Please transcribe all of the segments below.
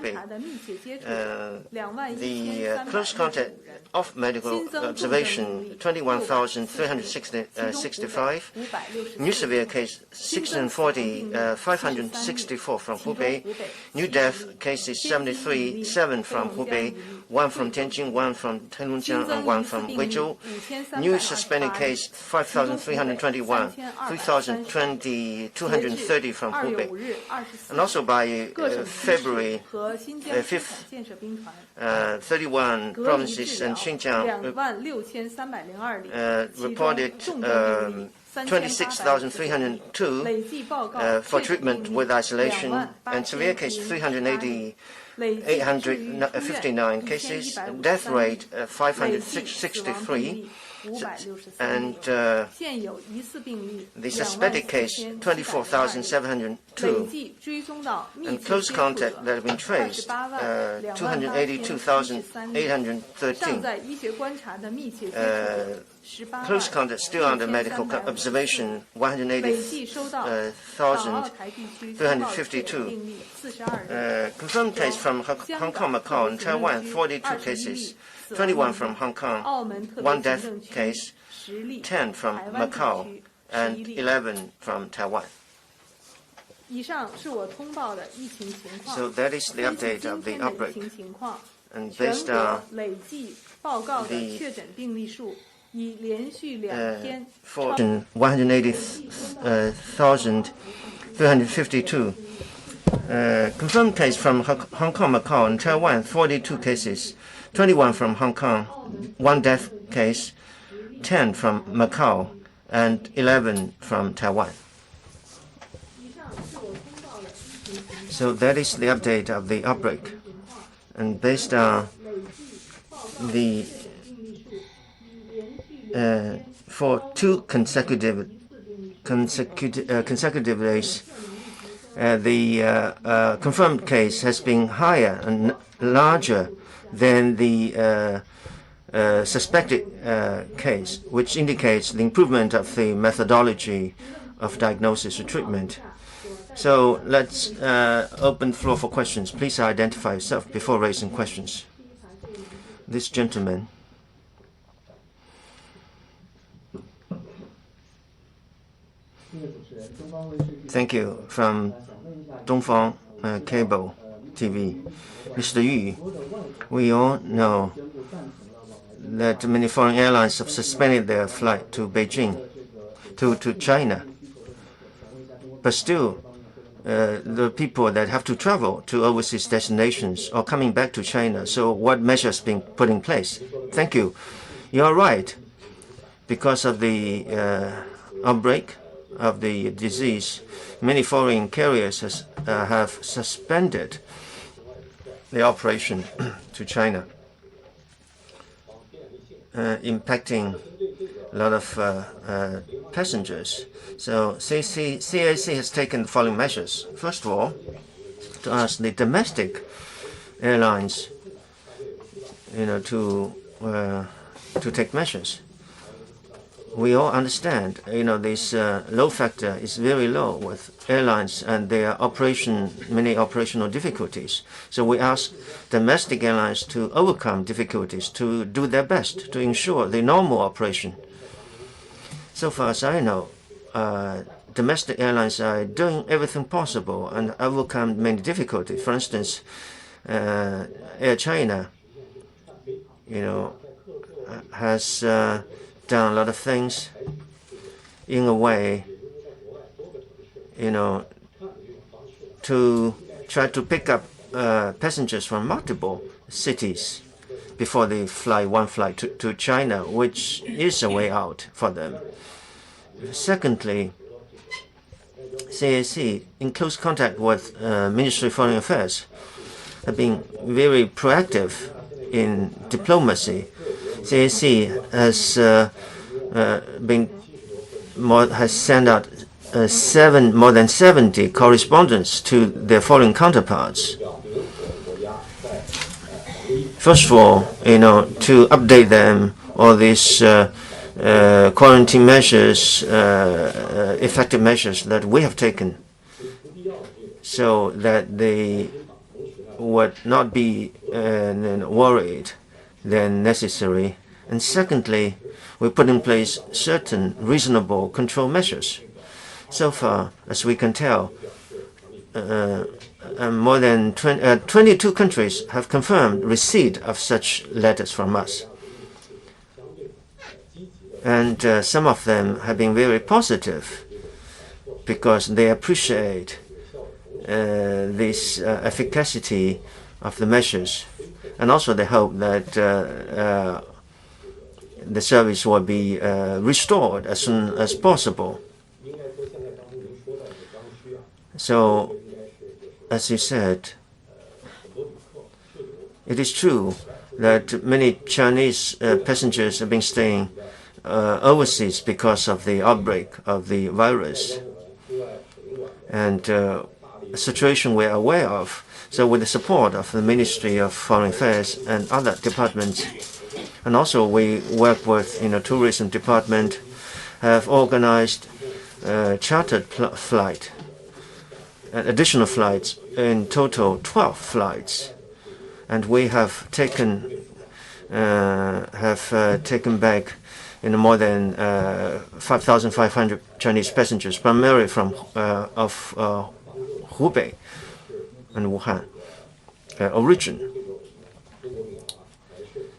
Hubei. The close contact of medical observation, 21,365. New severe case, 640, 564 from Hubei. New death cases, 7 from Hubei, 1 from Tianjin, 1 from Heilongjiang, and 1 from Guizhou. New suspended case, 5,321, 3,230 from Hubei. And also by February 5th, 31 provinces and Xinjiang reported 26,302 for treatment with isolation, and severe case 859 cases, death rate 563, and the suspected case 24,702, and close contact that have been traced 282,813. Close contact still under medical observation, 180,352. Confirmed case from Hong Kong, Macau, and Taiwan, 42 cases, 21 from Hong Kong, 1 death case, 10 from Macau, and 11 from Taiwan. So that is the update of the outbreak. And based on for 180,352. Confirmed case from Hong Kong, Macau, and Taiwan, 42 cases, 21 from Hong Kong, 1 death case, 10 from Macau, and 11 from Taiwan. So that is the update of the outbreak. And based on the for 2 consecutive days, the confirmed case has been higher and larger than the suspected case, which indicates the improvement of the methodology of diagnosis and treatment. So let's open the floor for questions. Please identify yourself before raising questions. This gentleman. Thank you. From Dongfang Cable TV. Mr. Yu, we all know that many foreign airlines have suspended their flight to Beijing, to China. But still, the people that have to travel to overseas destinations are coming back to China. So what measures being put in place? Thank you. You are right. Because of the outbreak of the disease, many foreign carriers have suspended the operation to China, impacting a lot of passengers. So CAC has taken the following measures. First of all, to ask the domestic airlines, to take measures. We all understand, this load factor is very low with airlines and their many operational difficulties. So we ask domestic airlines to overcome difficulties, to do their best to ensure the normal operation. So far as I know, domestic airlines are doing everything possible and overcome many difficulties. For instance, Air China, has done a lot of things in a way, to try to pick up passengers from multiple cities before they fly one flight to China, which is a way out for them. Secondly, CAC, in close contact with Ministry of Foreign Affairs, have been very proactive in diplomacy. CAC has has sent out more than 70 correspondents to their foreign counterparts. First of all, to update them all these quarantine measures, effective measures that we have taken, so that they would not be worried than necessary. And secondly, we put in place certain reasonable control measures. So far, as we can tell, more than 22 countries have confirmed receipt of such letters from us. And some of them have been very positive because they appreciate this efficacy of the measures. And also they hope that the service will be restored as soon as possible. So, as you said, it is true that many Chinese passengers have been staying overseas because of the outbreak of the virus. And a situation we're aware of. So with the support of the Ministry of Foreign Affairs and other departments, and also we work with tourism department, have organized chartered flight, additional flights, in total 12 flights. And we have taken back more than 5,500 Chinese passengers, primarily from Hubei and Wuhan origin.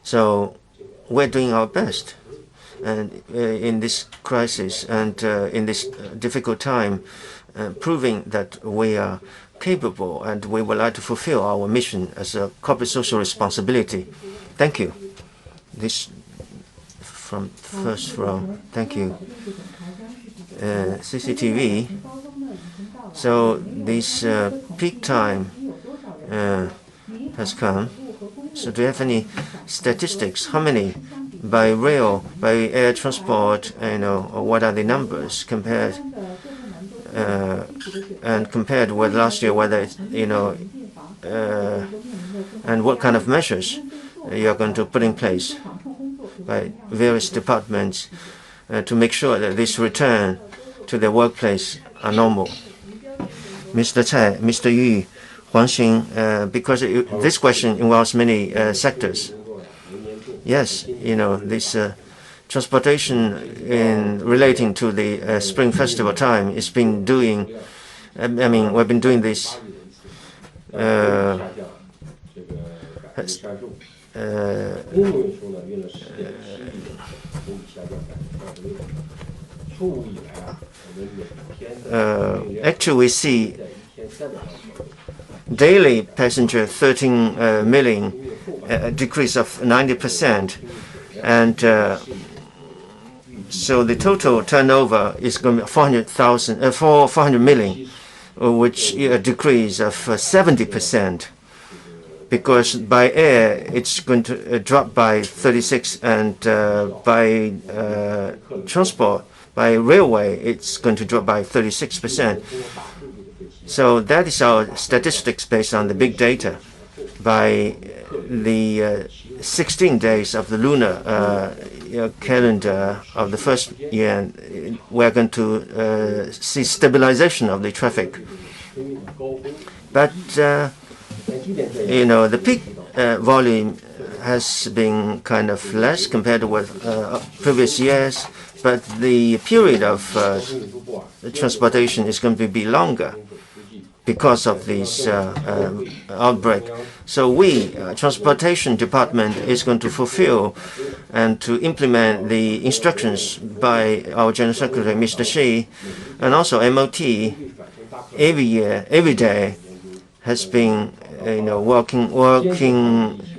So we're doing our best, and in this crisis and in this difficult time, proving that we are capable and we would like to fulfill our mission as a corporate social responsibility. Thank you. This from first row. Thank you. CCTV. So this peak time has come. So do you have any statistics? How many by rail, by air transport? What are the numbers compared with last year? Whether and what kind of measures you are going to put in place by various departments to make sure that this return to the workplace are normal. Mr. Cai, Mr. Yu, Huang Xing, because this question involves many sectors. Yes, this transportation relating to the Spring Festival time is been doing. We've been doing this. Actually, we see daily passenger 13 million, a decrease of 90%, and so the total turnover is going to be 400 million, which is a decrease of 70%. Because by air it's going to drop by 36, and by transport, by railway, it's going to drop by 36%. So that is our statistics based on the big data. By the 16 days of the lunar calendar of the first year, we're going to see stabilization of the traffic. But the peak volume has been kind of less compared with previous years, but the period of transportation is going to be longer because of this outbreak. So we, Transportation Department, is going to fulfill and to implement the instructions by our General Secretary, Mr. Shi, and also MOT every year, every day, has been working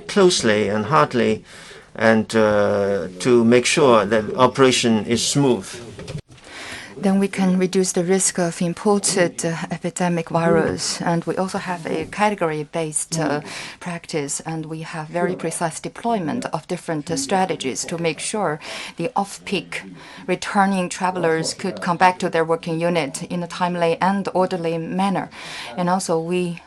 closely and hardly, and to make sure that operation is smooth. Then we can reduce the risk of imported epidemic virus. And we also have a category-based practice, and we have very precise deployment of different strategies to make sure the off-peak returning travelers could come back to their working unit in a timely and orderly manner. And also we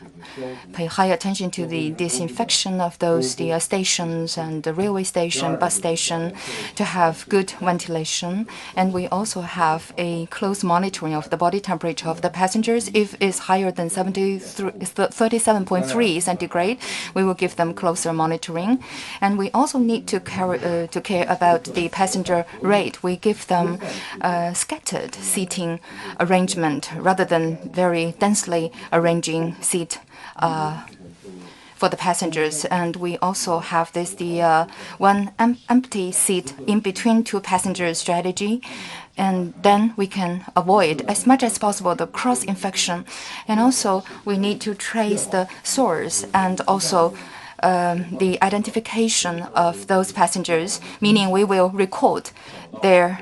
pay high attention to the disinfection of those stations and the railway station, bus station, to have good ventilation. And we also have a close monitoring of the body temperature of the passengers. If it's higher than 37.3 centigrade, we will give them closer monitoring. And we also need to care about the passenger rate. We give them scattered seating arrangement rather than very densely arranging seat for the passengers. And we also have one empty seat in between two passengers strategy. And then we can avoid as much as possible the cross-infection. And also we need to trace the source and also the identification of those passengers, meaning we will record their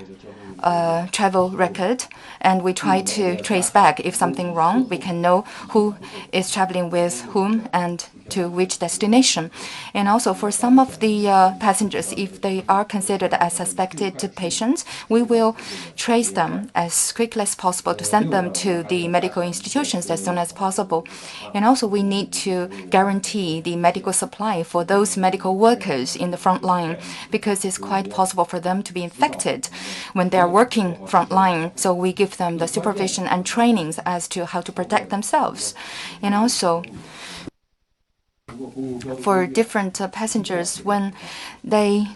travel record, and we try to trace back if something wrong. We can know who is traveling with whom and to which destination. And also for some of the passengers, if they are considered as suspected patients, we will trace them as quickly as possible to send them to the medical institutions as soon as possible. And also we need to guarantee the medical supply for those medical workers in the front line, because it's quite possible for them to be infected when they are working front line. So we give them the supervision and trainings as to how to protect themselves. And also for different passengers, when they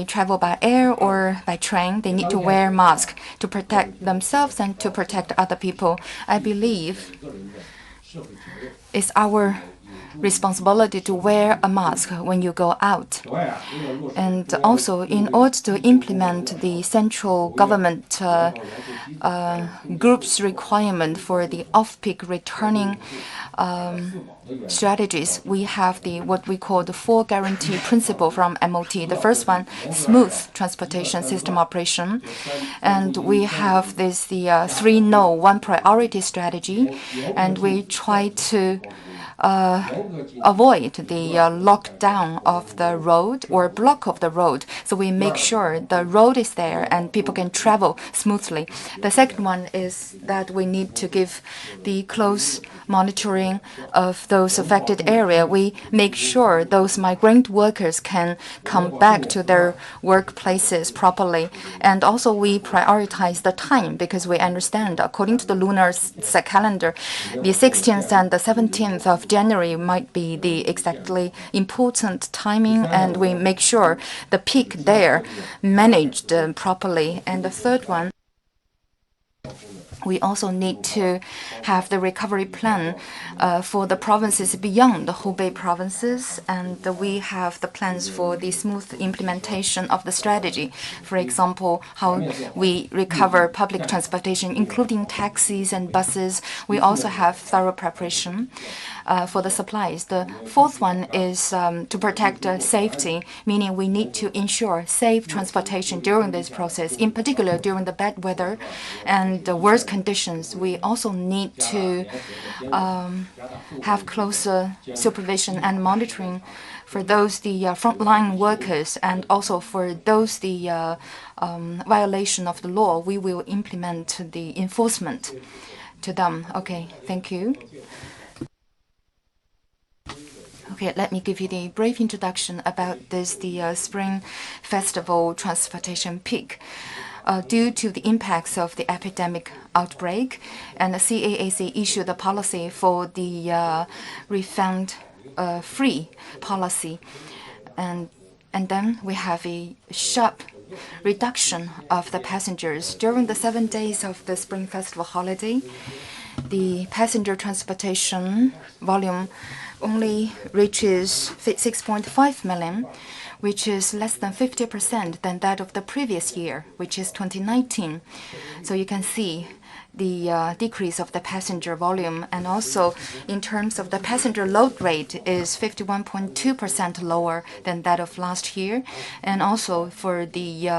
travel by air or by train, they need to wear masks to protect themselves and to protect other people. I believe it's our responsibility to wear a mask when you go out. And also, in order to implement the central government group's requirement for the off-peak returning strategies, we have what we call the 4 guarantee principle from MOT. The first one, smooth transportation system operation. And we have the 3 no, 1 priority strategy. And we try to avoid the lockdown of the road or block of the road. So we make sure the road is there and people can travel smoothly. The second one is that we need to give the close monitoring of those affected area. We make sure those migrant workers can come back to their workplaces properly. And also we prioritize the time, because we understand, according to the lunar calendar, the 16th and the 17th of January might be the exactly important timing, and we make sure the peak there managed properly. And the third one, we also need to have the recovery plan for the provinces beyond the Hubei provinces, and we have the plans for the smooth implementation of the strategy. For example, how we recover public transportation, including taxis and buses. We also have thorough preparation for the supplies. The fourth one is to protect safety, meaning we need to ensure safe transportation during this process, in particular during the bad weather and the worst conditions. We also need to have closer supervision and monitoring for those frontline workers, and also for those violation of the law. We will implement the enforcement to them. Okay, thank you. Okay, let me give you the brief introduction about this, the Spring Festival transportation peak. Due to the impacts of the epidemic outbreak, and the CAAC issued a policy for the refund free policy. And then we have a sharp reduction of the passengers. During the 7 days of the Spring Festival holiday, the passenger transportation volume only reaches 6.5 million, which is less than 50% than that of the previous year, which is 2019. So you can see the decrease of the passenger volume, and also in terms of the passenger load rate is 51.2% lower than that of last year. And also for the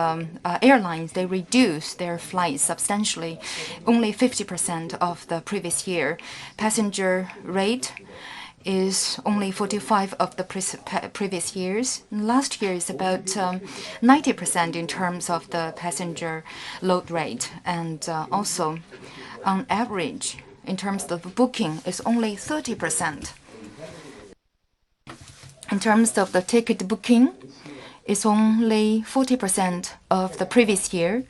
airlines, they reduced their flights substantially, only 50% of the previous year. Passenger rate is only 45 of the previous years. Last year is about 90% in terms of the passenger load rate. And also, on average, in terms of booking is only 30%. In terms of the ticket booking, it's only 40% of the previous year.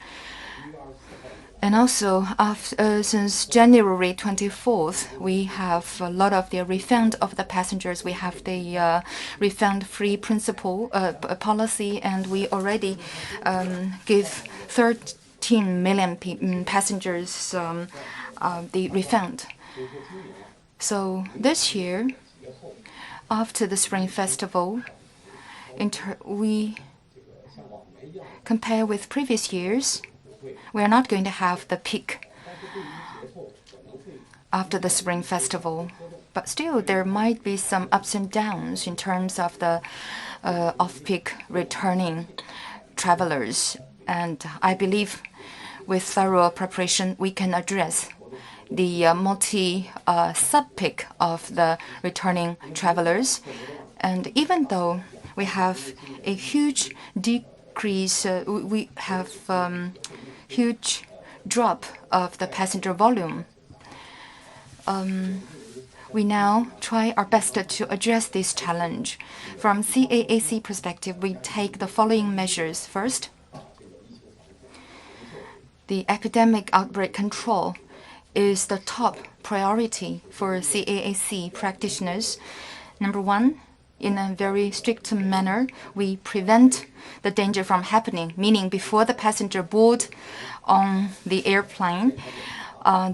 And also, since January 24th, we have a lot of the refund of the passengers. We have the refund-free principle policy, and we already give 13 million passengers the refund. So this year, after the Spring Festival, we compare with previous years. We are not going to have the peak after the Spring Festival, but still there might be some ups and downs in terms of the off-peak returning travelers. And I believe with thorough preparation, we can address the sub-peak of the returning travelers. And even though we have a huge decrease, we have huge drop of the passenger volume. We now try our best to address this challenge. From CAAC perspective, we take the following measures. First, the epidemic outbreak control is the top priority for CAAC practitioners. Number one, in a very strict manner, we prevent the danger from happening, meaning before the passenger board on the airplane,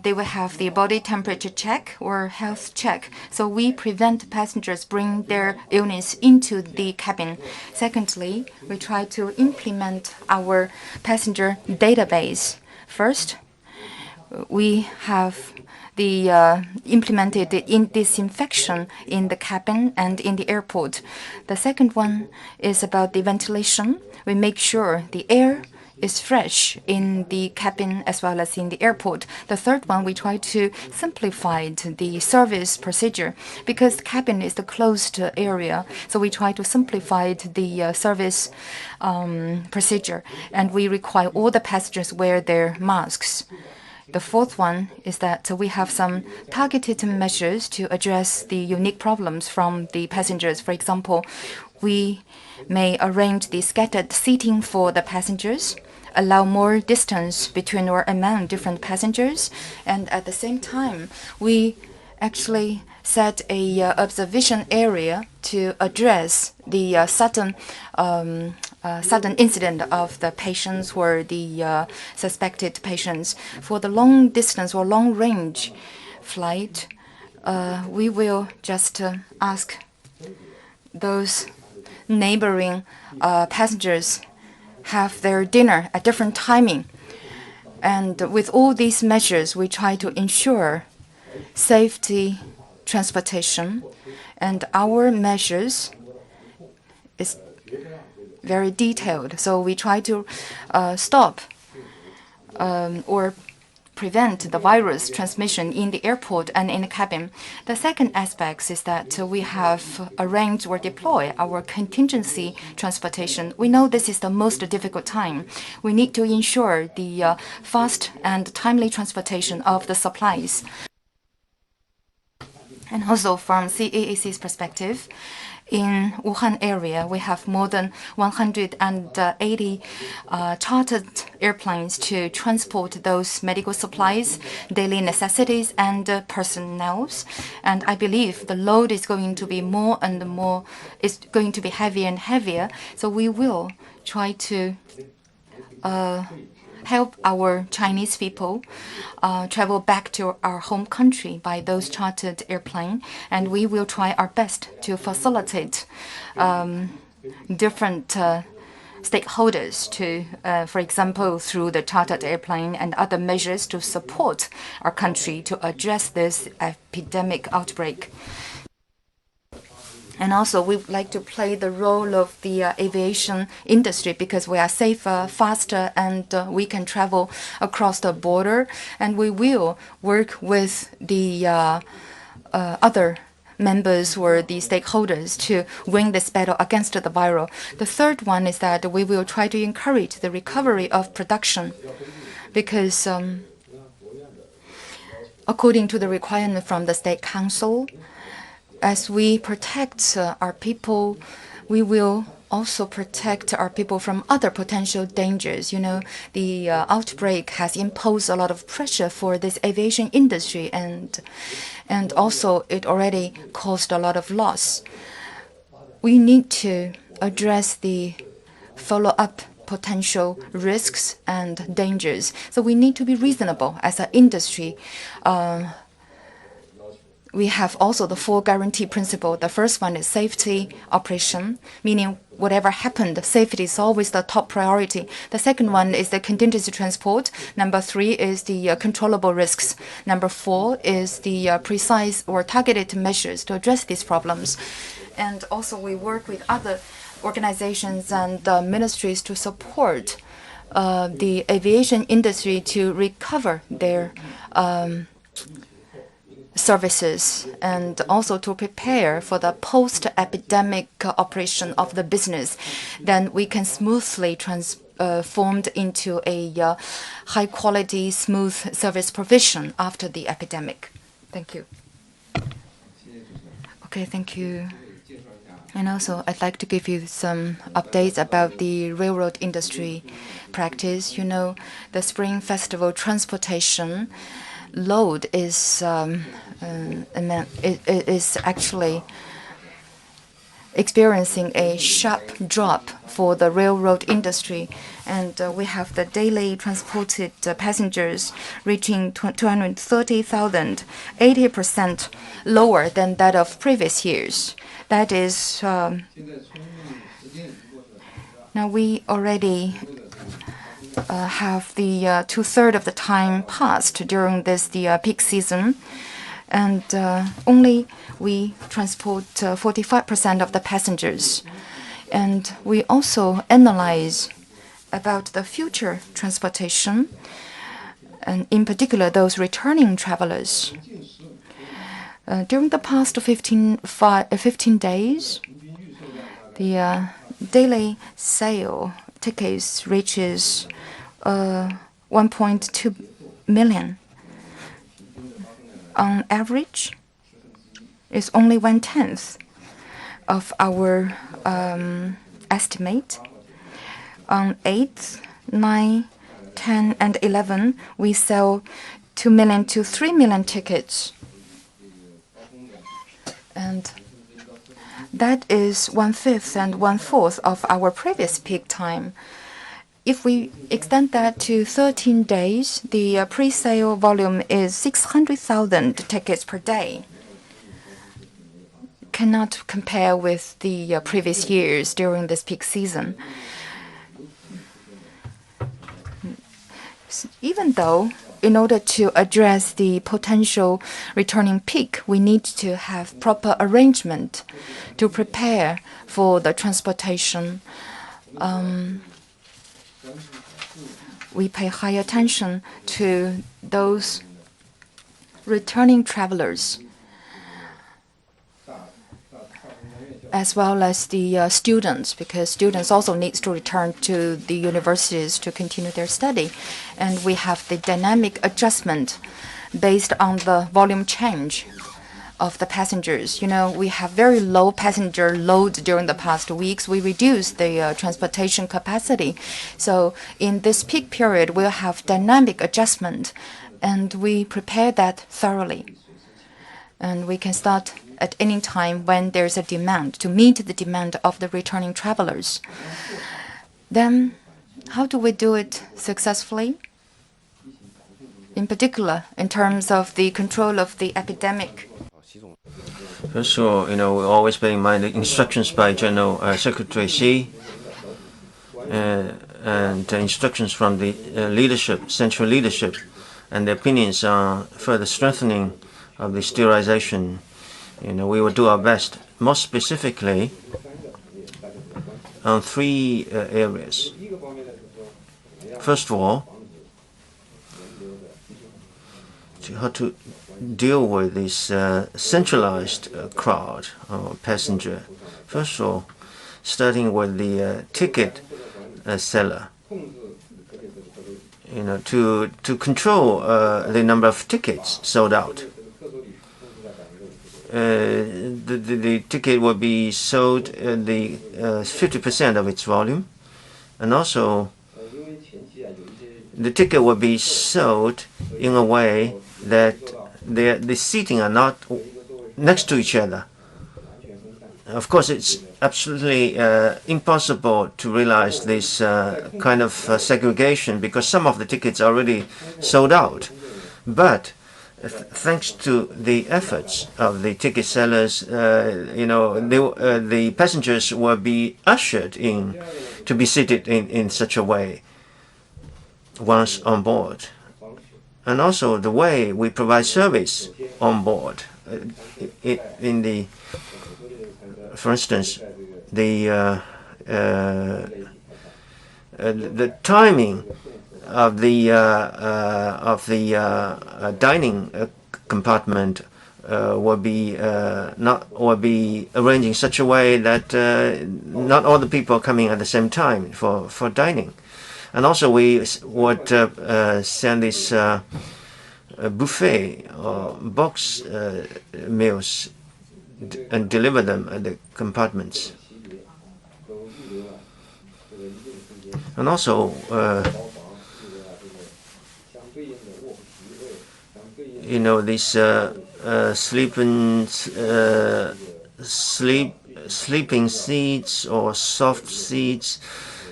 they will have the body temperature check or health check. So we prevent passengers bring their illness into the cabin. Secondly, we try to implement our passenger database. First, we have implemented the disinfection in the cabin and in the airport. The second one is about the ventilation. We make sure the air is fresh in the cabin as well as in the airport. The third one, we try to simplify the service procedure because the cabin is the closed area. So we try to simplify the service procedure, and we require all the passengers wear their masks. The fourth one is that we have some targeted measures to address the unique problems from the passengers. For example, we may arrange the scattered seating for the passengers, allow more distance between or among different passengers, and at the same time, we actually set a observation area to address the sudden incident of the patients or the suspected patients. For the long distance or long range flight, we will just ask those neighboring passengers have their dinner at different timing. And with all these measures, we try to ensure safety transportation, and our measures is very detailed. So we try to stop or prevent the virus transmission in the airport and in the cabin. The second aspect is that we have arranged or deployed our contingency transportation. We know this is the most difficult time. We need to ensure the fast and timely transportation of the supplies. And also from CAAC's perspective, in Wuhan area, we have more than 180 chartered airplanes to transport those medical supplies, daily necessities, and personnel. And I believe the load is going to be more and more, is going to be heavier and heavier. So we will try to help our Chinese people travel back to our home country by those chartered airplanes, and we will try our best to facilitate different stakeholders to, for example, through the chartered airplane and other measures to support our country to address this epidemic outbreak. And also, we would like to play the role of the aviation industry because we are safer, faster, and we can travel across the border. And we will work with the other members or the stakeholders to win this battle against the virus. The third one is that we will try to encourage the recovery of production because according to the requirement from the State Council, as we protect our people, we will also protect our people from other potential dangers. You know, the outbreak has imposed a lot of pressure for this aviation industry, and also it already caused a lot of loss. We need to address the follow-up potential risks and dangers. So we need to be reasonable as an industry. We have also the 4 guarantee principle. The first one is safety operation, meaning whatever happened, safety is always the top priority. The second one is the contingency transport. Number 3 is the controllable risks. Number 4 is the precise or targeted measures to address these problems. And also we work with other organizations and ministries to support the aviation industry to recover their services and also to prepare for the post-epidemic operation of the business. Then we can smoothly transformed into a high-quality, smooth service provision after the epidemic. Thank you. Okay, thank you. And also, I'd like to give you some updates about the railroad industry practice. You know, the Spring Festival transportation load is actually experiencing a sharp drop for the railroad industry, and we have the daily transported passengers reaching 230,000, 80% lower than that of previous years. That is, now we already have the 2/3 of the time passed during the peak season, and only we transport 45% of the passengers. And we also analyze about the future transportation, and in particular those returning travelers. During the past 15 days, the daily sale tickets reaches 1.2 million. On average, it's only 1/10 of our estimate. On 8th, 9, 10, and 11, we sell 2 million to 3 million tickets. And that is 1/5 and 1/4 of our previous peak time. If we extend that to 13 days, the pre-sale volume is 600,000 tickets per day. Cannot compare with the previous years during this peak season. Even though, in order to address the potential returning peak, we need to have proper arrangement to prepare for the transportation. We pay high attention to those returning travelers, as well as the students, because students also need to return to the universities to continue their study. And we have the dynamic adjustment based on the volume change of the passengers. You know, we have very low passenger load during the past weeks. We reduced the transportation capacity. So in this peak period, we'll have dynamic adjustment, and we prepare that thoroughly. And we can start at any time when there's a demand to meet the demand of the returning travelers. Then, how do we do it successfully? In particular, in terms of the control of the epidemic. First of all, you know, we always bear in mind the instructions by General Secretary Xi and instructions from the leadership, central leadership, and the opinions on further strengthening of the sterilization. You know, we will do our best, most specifically on 3 areas. First of all, how to deal with this centralized crowd or passenger. First of all, starting with the ticket seller. to control the number of tickets sold out. The ticket will be sold the 50% of its volume, and also the ticket will be sold in a way that the seating are not next to each other. Of course, it's absolutely impossible to realize this kind of segregation because some of the tickets are already sold out. But thanks to the efforts of the ticket sellers, the passengers will be ushered in to be seated in such a way once on board. And also the way we provide service on board. For instance, the timing of the dining compartment will be arranged in such a way that not all the people are coming at the same time for dining. And also we would send this buffet or box meals and deliver them at the compartments. And also these sleeping seats or soft seats,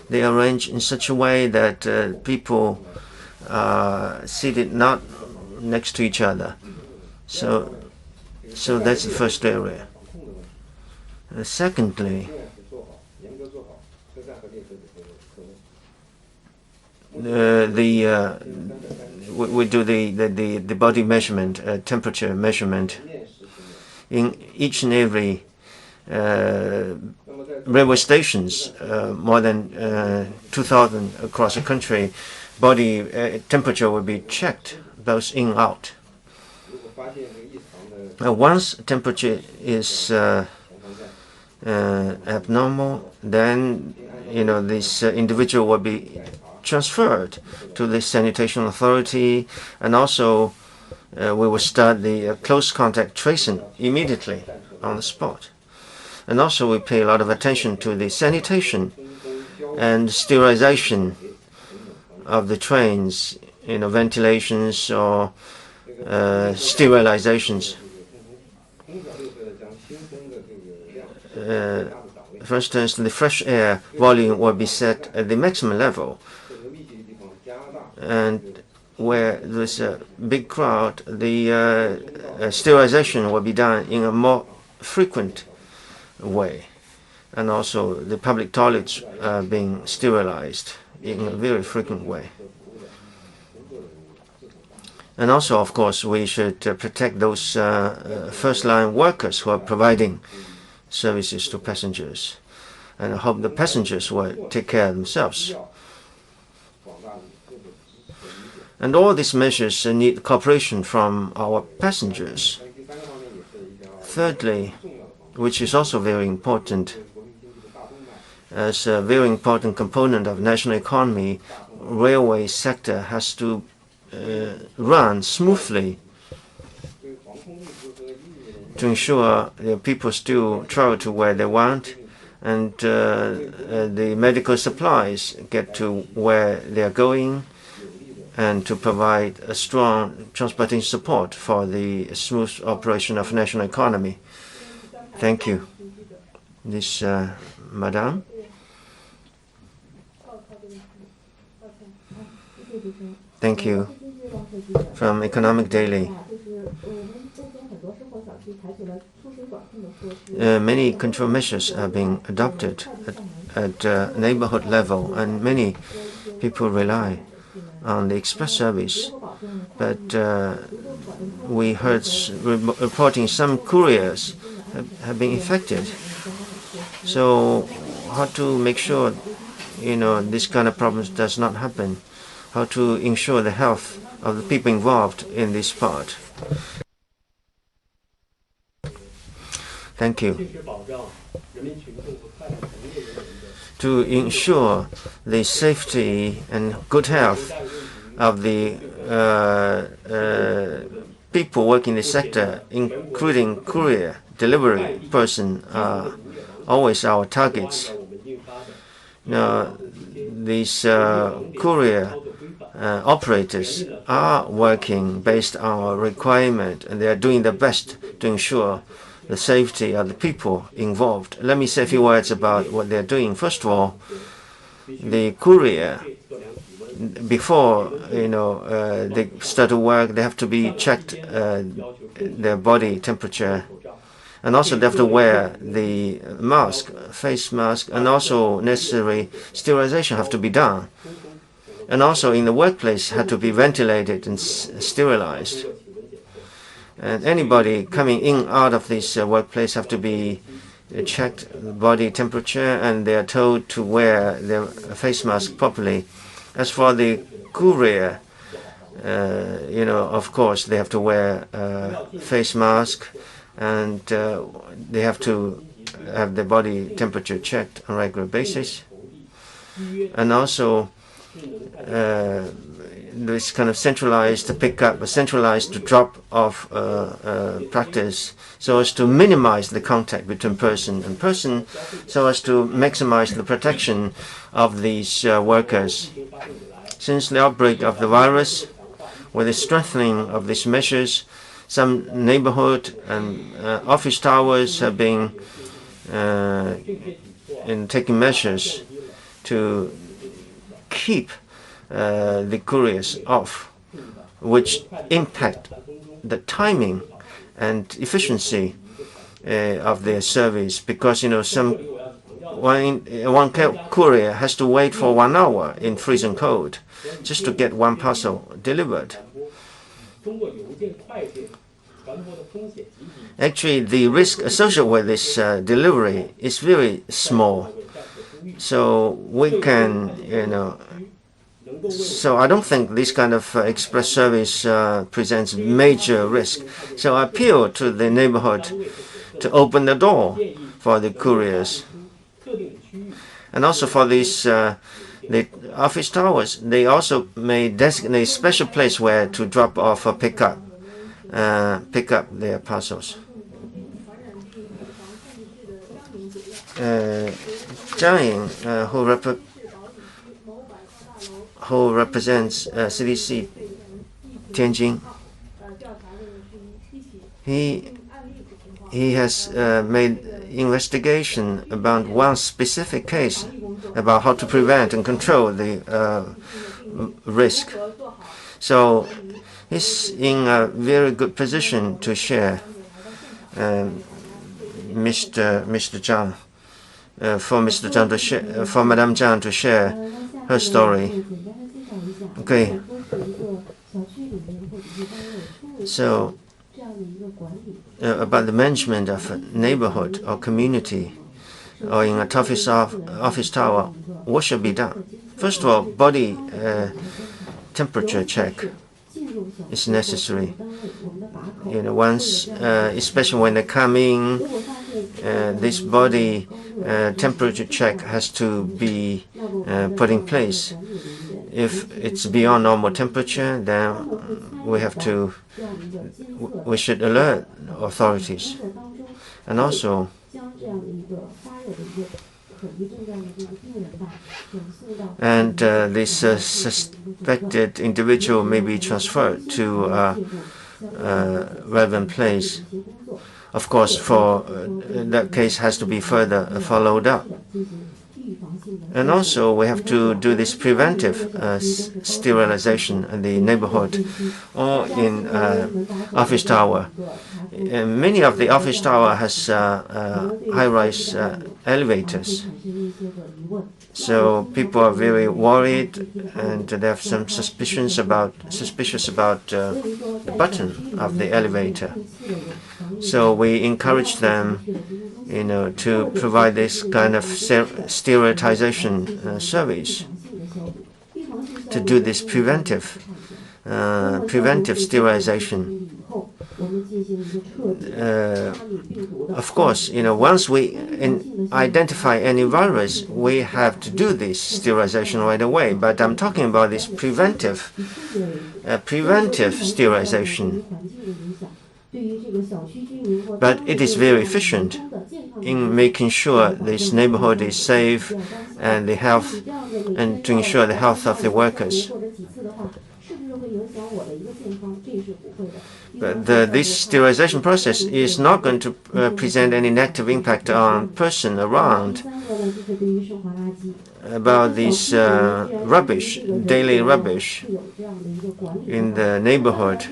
they arrange in such a way that people are seated not next to each other. So that's the first area. Secondly, we do the body measurement, temperature measurement in each and every railway stations, more than 2,000 across the country. Body temperature will be checked, both in and out. Once temperature is abnormal, then this individual will be transferred to the sanitation authority, and also we will start the close contact tracing immediately on the spot. And also we pay a lot of attention to the sanitation and sterilization of the trains, ventilations or sterilizations. For instance, the fresh air volume will be set at the maximum level. And where there's a big crowd, the sterilization will be done in a more frequent way. And also the public toilets are being sterilized in a very frequent way. And also, of course, we should protect those first-line workers who are providing services to passengers. And I hope the passengers will take care of themselves. And all these measures need cooperation from our passengers. Thirdly, which is also very important, as a very important component of national economy, railway sector has to run smoothly to ensure people still travel to where they want, and the medical supplies get to where they are going, and to provide a strong transportation support for the smooth operation of national economy. Thank you. This Madame. Thank you. From Economic Daily. Many control measures are being adopted at neighborhood level, and many people rely on the express service. But we heard reporting some couriers have been affected. So how to make sure this kind of problems does not happen? How to ensure the health of the people involved in this part? Thank you. To ensure the safety and good health of the people working in the sector, including courier, delivery person, are always our targets. Now, these courier operators are working based on our requirement, and they are doing their best to ensure the safety of the people involved. Let me say a few words about what they're doing. First of all, the courier, before they start to work, they have to be checked their body temperature, and also they have to wear the mask, face mask, and also necessary sterilization have to be done. And also in the workplace had to be ventilated and sterilized. And anybody coming in out of this workplace have to be checked body temperature, and they are told to wear their face mask properly. As for the courier, of course they have to wear face mask, and they have to have their body temperature checked on a regular basis. And also this kind of centralized pickup, centralized drop-off practice, so as to minimize the contact between person and person, so as to maximize the protection of these workers. Since the outbreak of the virus, with the strengthening of these measures, some neighborhood and office towers have been taking measures to keep the couriers off, which impact the timing and efficiency of their service, because one courier has to wait for 1 hour in freezing cold just to get one parcel delivered. Actually, the risk associated with this delivery is very small, so we can, so I don't think this kind of express service presents major risk. So I appeal to the neighborhood to open the door for the couriers. And also for these the office towers, they also may designate a special place where to drop off or pick up their parcels. Zhang Ying, who represents CDC Tianjin, he has made investigation about one specific case about how to prevent and control the risk. So he's in a very good position to share, Mr. Zhang, for Madame Zhang to share her story. Okay. So about the management of a neighborhood or community or in a office tower, what should be done? First of all, body temperature check is necessary. Once, especially when they come in, this body temperature check has to be put in place. If it's beyond normal temperature, then we should alert authorities. And also, this suspected individual may be transferred to a relevant place. Of course, for that case has to be further followed up. And also, we have to do this preventive sterilization in the neighborhood or in office tower. Many of the office tower has high-rise elevators. So people are very worried, and they have some suspicious about the button of the elevator. So we encourage them, to provide this kind of sterilization service, to do this preventive sterilization. of course, once we identify any virus, we have to do this sterilization right away. But I'm talking about this preventive sterilization. But it is very efficient in making sure this neighborhood is safe and to ensure the health of the workers. But this sterilization process is not going to present any negative impact on person around. About this rubbish, daily rubbish in the neighborhood.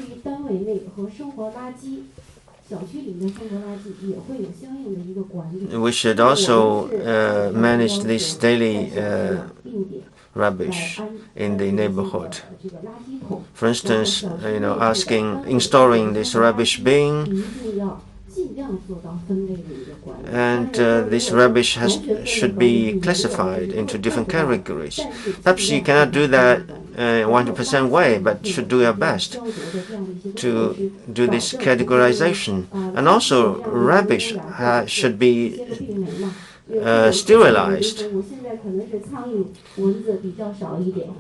We should also manage this daily rubbish in the neighborhood. For instance, installing this rubbish bin, and this rubbish should be classified into different categories. Perhaps you cannot do that 100% way, but should do your best to do this categorization. And also, rubbish should be sterilized.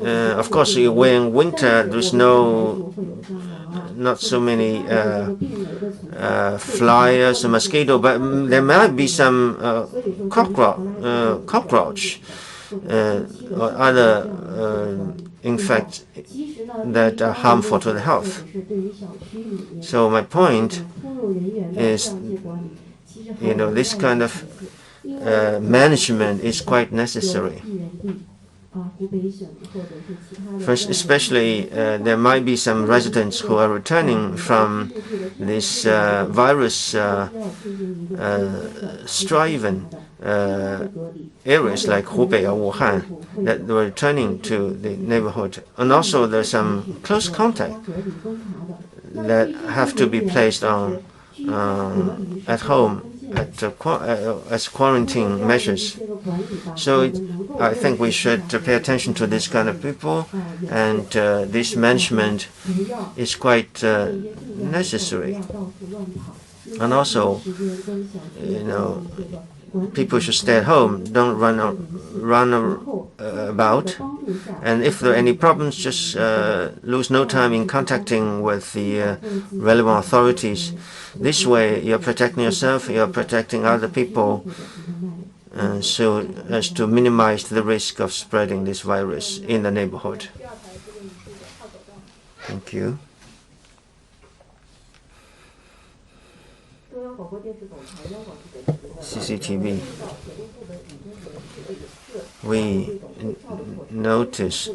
Of course, when winter, there's not so many flies or mosquito, but there might be some cockroach or other insects that are harmful to the health. So my point is, this kind of management is quite necessary. First, especially, there might be some residents who are returning from this virus striven areas like Hubei or Wuhan that were returning to the neighborhood. And also there's some close contact that have to be placed on at home as quarantine measures. So I think we should pay attention to this kind of people, and this management is quite necessary. And also, people should stay at home, don't run about. And if there are any problems, just lose no time in contacting with the relevant authorities. This way, you're protecting yourself, you're protecting other people, so as to minimize the risk of spreading this virus in the neighborhood. Thank you. CCTV. We notice,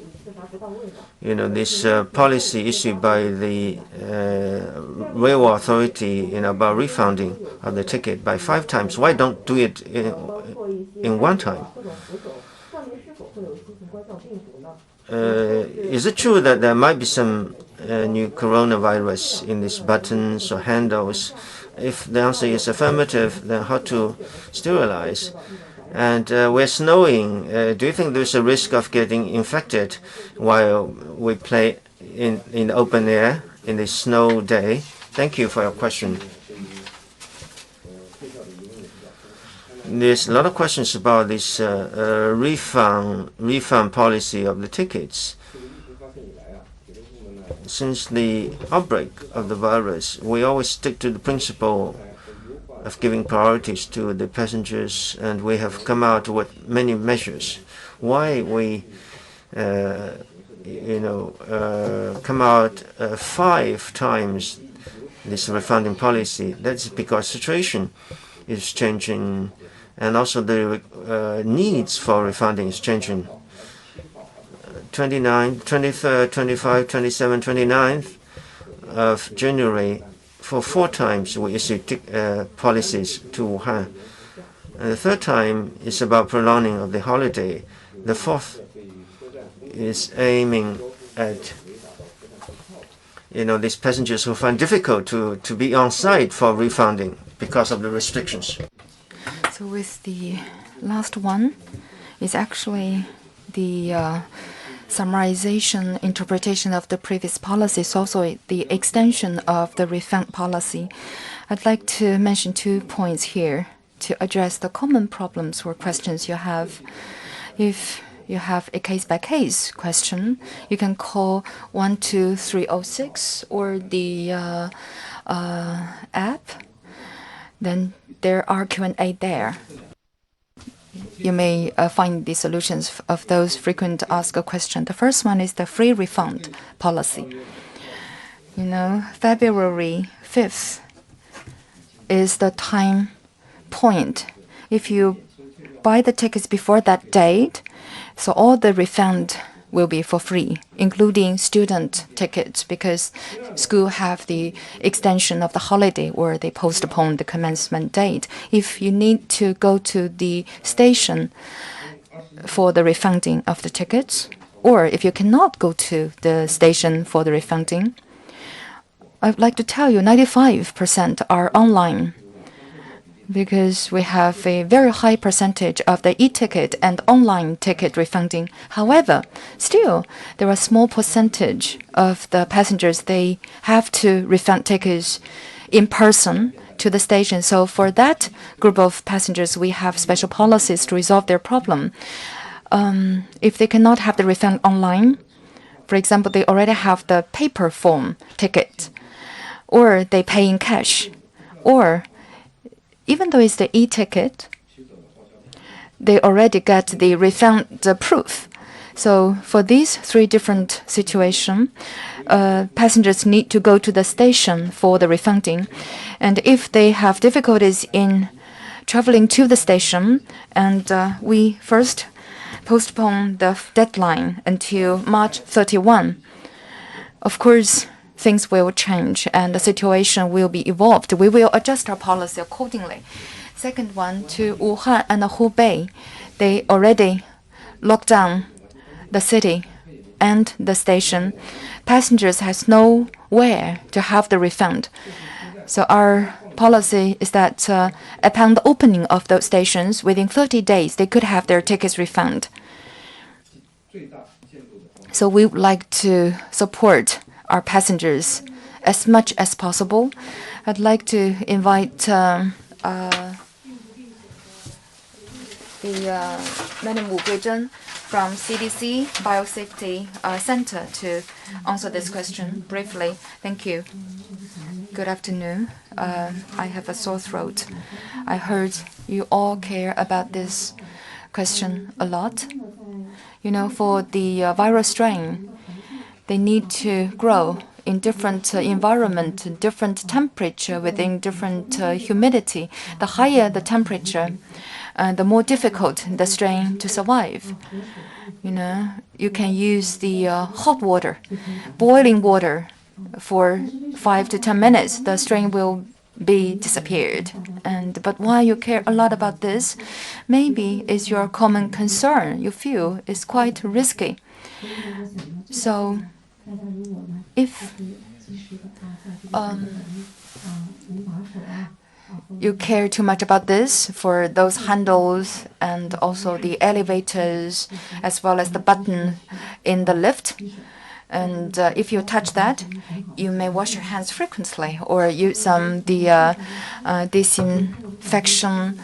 this policy issued by the railway authority, about refunding of the ticket by 5 times. Why don't do it in one time? Is it true that there might be some new coronavirus in these buttons or handles? If the answer is affirmative, then how to sterilize? And we're snowing. Do you think there's a risk of getting infected while we play in the open air in this snow day? Thank you for your question. There's a lot of questions about this refund policy of the tickets. Since the outbreak of the virus, we always stick to the principle of giving priorities to the passengers, and we have come out with many measures. Why we, come out 5 times this refunding policy? That's because situation is changing, and also the needs for refunding is changing. 29th, 23rd, 25th, 27th, 29th of January, for 4 times we issued policies to Wuhan. And the 3rd time is about prolonging of the holiday. The 4th is aiming at these passengers who find difficult to be on site for refunding because of the restrictions. So with the last one, it's actually the summarization, interpretation of the previous policy is also the extension of the refund policy. I'd like to mention 2 points here to address the common problems or questions you have. If you have a case-by-case question, you can call 12306 or the app. Then there are Q&A there. You may find the solutions of those frequent asked questions. The first one is the free refund policy. February 5th is the time point. If you buy the tickets before that date, so all the refund will be for free, including student tickets, because school have the extension of the holiday or they postpone the commencement date. If you need to go to the station for the refunding of the tickets, or if you cannot go to the station for the refunding, I'd like to tell you 95% are online, because we have a very high percentage of the e-ticket and online ticket refunding. However, still, there are a small percentage of the passengers, they have to refund tickets in person to the station. So for that group of passengers, we have special policies to resolve their problem. If they cannot have the refund online, for example, they already have the paper form ticket, or they pay in cash, or even though it's the e-ticket, they already get the refund proof. So for these 3 different situations, passengers need to go to the station for the refunding. And if they have difficulties in traveling to the station, and we first postpone the deadline until March 31, of course, things will change and the situation will be evolved. We will adjust our policy accordingly. Second one, to Wuhan and Hubei, they already locked down the city and the station. Passengers has nowhere to have the refund. So our policy is that upon the opening of those stations, within 30 days, they could have their tickets refunded. So we would like to support our passengers as much as possible. I'd like to invite Madam Wu Guizhen from CDC Biosafety Center to answer this question briefly. Thank you. Good afternoon. I have a sore throat. I heard you all care about this question a lot. For the virus strain, they need to grow in different environment, different temperature, within different humidity. The higher the temperature, the more difficult the strain to survive. You can use the hot water, boiling water for 5 to 10 minutes. The strain will be disappeared. But why you care a lot about this? Maybe it's your common concern. You feel it's quite risky. So if you care too much about this for those handles and also the elevators as well as the button in the lift, and if you touch that, you may wash your hands frequently or use some disinfection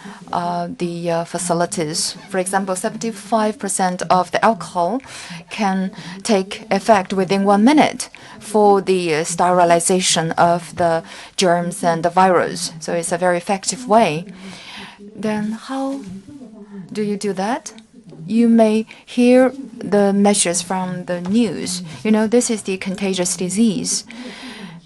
facilities. For example, 75% of the alcohol can take effect within 1 minute for the sterilization of the germs and the virus. So it's a very effective way. Then how do you do that? You may hear the measures from the news. This is the contagious disease.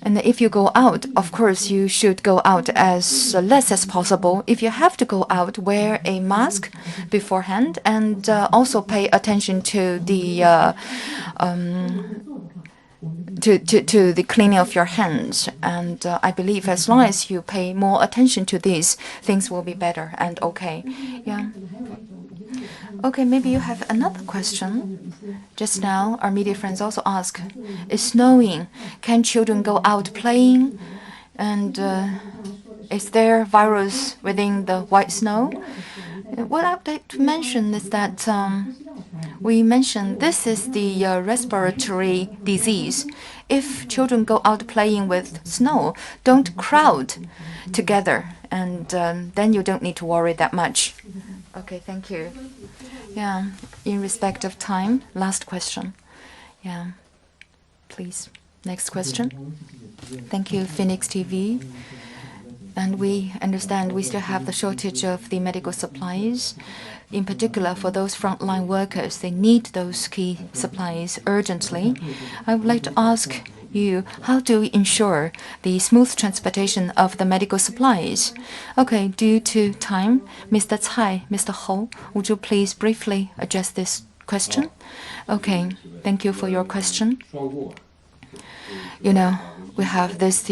And if you go out, of course, you should go out as less as possible. If you have to go out, wear a mask beforehand and also pay attention to the to the cleaning of your hands. And I believe as long as you pay more attention to these, things will be better and okay. Yeah. Okay, maybe you have another question. Just now, our media friends also asked, it's snowing. Can children go out playing? And is there virus within the white snow? What I'd like to mention is that we mentioned this is the respiratory disease. If children go out playing with snow, don't crowd together, and then you don't need to worry that much. Okay, thank you. Yeah, in respect of time, last question. Yeah, please. Next question. Thank you, Phoenix TV. And we understand we still have the shortage of the medical supplies. In particular, for those frontline workers, they need those key supplies urgently. I would like to ask you, how do we ensure the smooth transportation of the medical supplies? Okay, due to time, Mr. Cai, Mr. Hou, would you please briefly address this question? Okay, thank you for your question. You know, we have this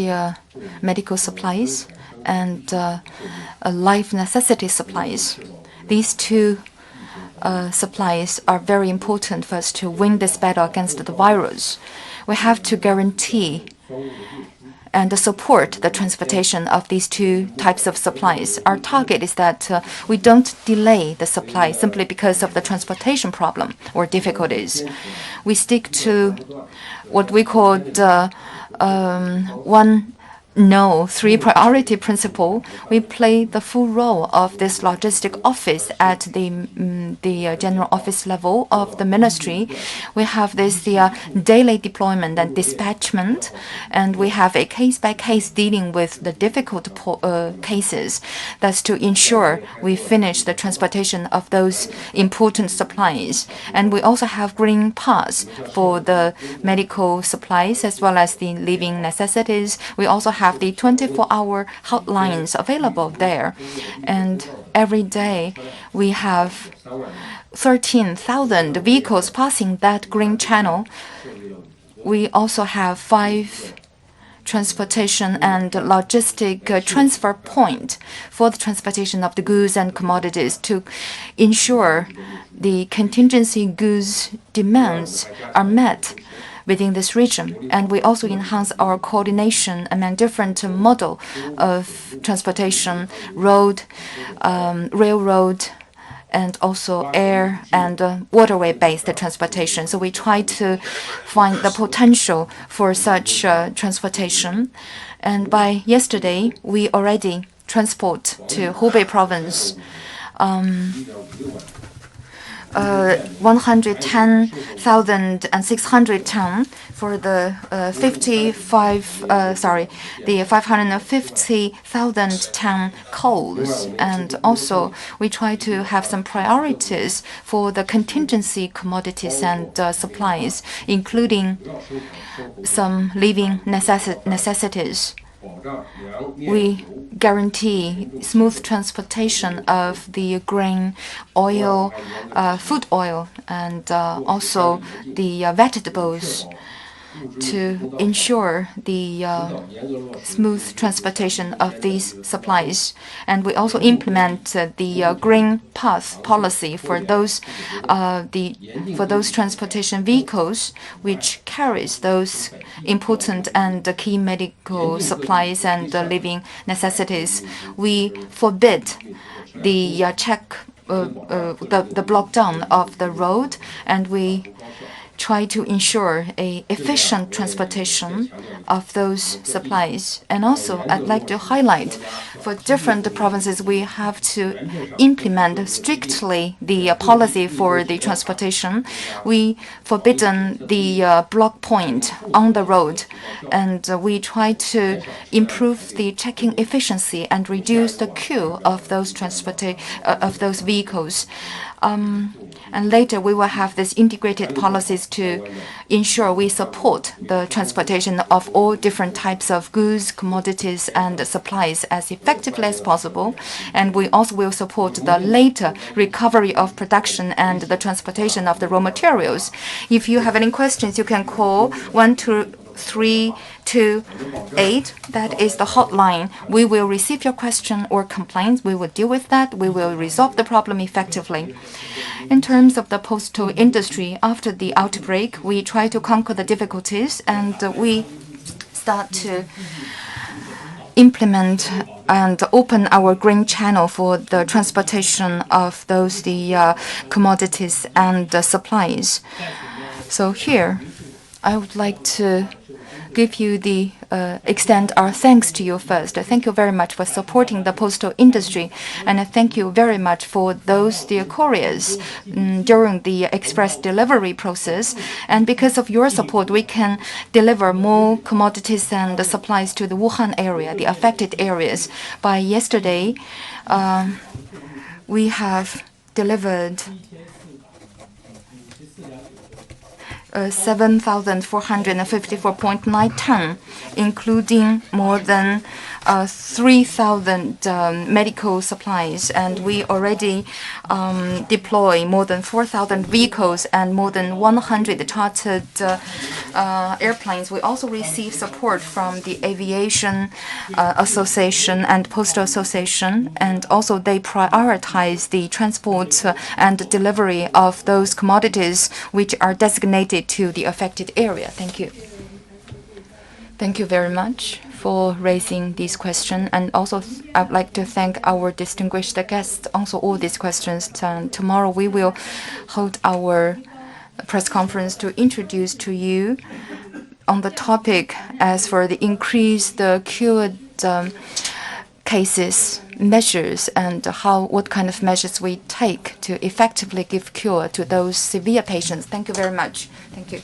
medical supplies and life necessity supplies. These two supplies are very important for us to win this battle against the virus. We have to guarantee and support the transportation of these two types of supplies. Our target is that we don't delay the supply simply because of the transportation problem or difficulties. We stick to what we call the three priority principle. We play the full role of this logistic office at the general office level of the ministry. We have this daily deployment and dispatchment, and we have a case-by-case dealing with the difficult cases. That's to ensure we finish the transportation of those important supplies. And we also have green pass for the medical supplies as well as the living necessities. We also have the 24-hour hotlines available there. And every day we have 13,000 vehicles passing that green channel. We also have 5 transportation and logistic transfer point for the transportation of the goods and commodities to ensure the contingency goods demands are met within this region. And we also enhance our coordination among different model of transportation, road, railroad, and also air and waterway-based transportation. So we try to find the potential for such transportation. And by yesterday, we already transport to Hubei province 110,600 tons for the 550,000 ton coals. And also we try to have some priorities for the contingency commodities and supplies, including some living necessities. We guarantee smooth transportation of the grain, oil, food oil, and also the vegetables to ensure the smooth transportation of these supplies. And we also implement the green path policy for those transportation vehicles which carries those important and key medical supplies and living necessities. We forbid the the block down of the road, and we try to ensure an efficient transportation of those supplies. And also, I'd like to highlight, for different provinces, we have to implement strictly the policy for the transportation. We forbidden the block point on the road, and we try to improve the checking efficiency and reduce the queue of those vehicles. And later we will have these integrated policies to ensure we support the transportation of all different types of goods, commodities, and supplies as effectively as possible. And we also will support the later recovery of production and the transportation of the raw materials. If you have any questions, you can call 12328. That is the hotline. We will receive your question or complaints. We will deal with that. We will resolve the problem effectively. In terms of the postal industry, after the outbreak, we try to conquer the difficulties, and we start to implement and open our green channel for the transportation of the commodities and supplies. So here, I would like to give you extend our thanks to you first. Thank you very much for supporting the postal industry, and thank you very much for those couriers during the express delivery process. And because of your support, we can deliver more commodities and supplies to the Wuhan area, the affected areas. By yesterday, we have delivered 7,454.9 tons, including more than 3,000 medical supplies, and we already deploy more than 4,000 vehicles and more than 100 chartered airplanes. We also receive support from the Aviation Association and Postal Association, and also they prioritize the transport and delivery of those commodities which are designated to the affected area. Thank you. Thank you very much for raising these questions, and also I'd like to thank our distinguished guests answer all these questions. Tomorrow we will hold our press conference to introduce to you on the topic as for the increased cured cases measures and what kind of measures we take to effectively give cure to those severe patients. Thank you very much. Thank you.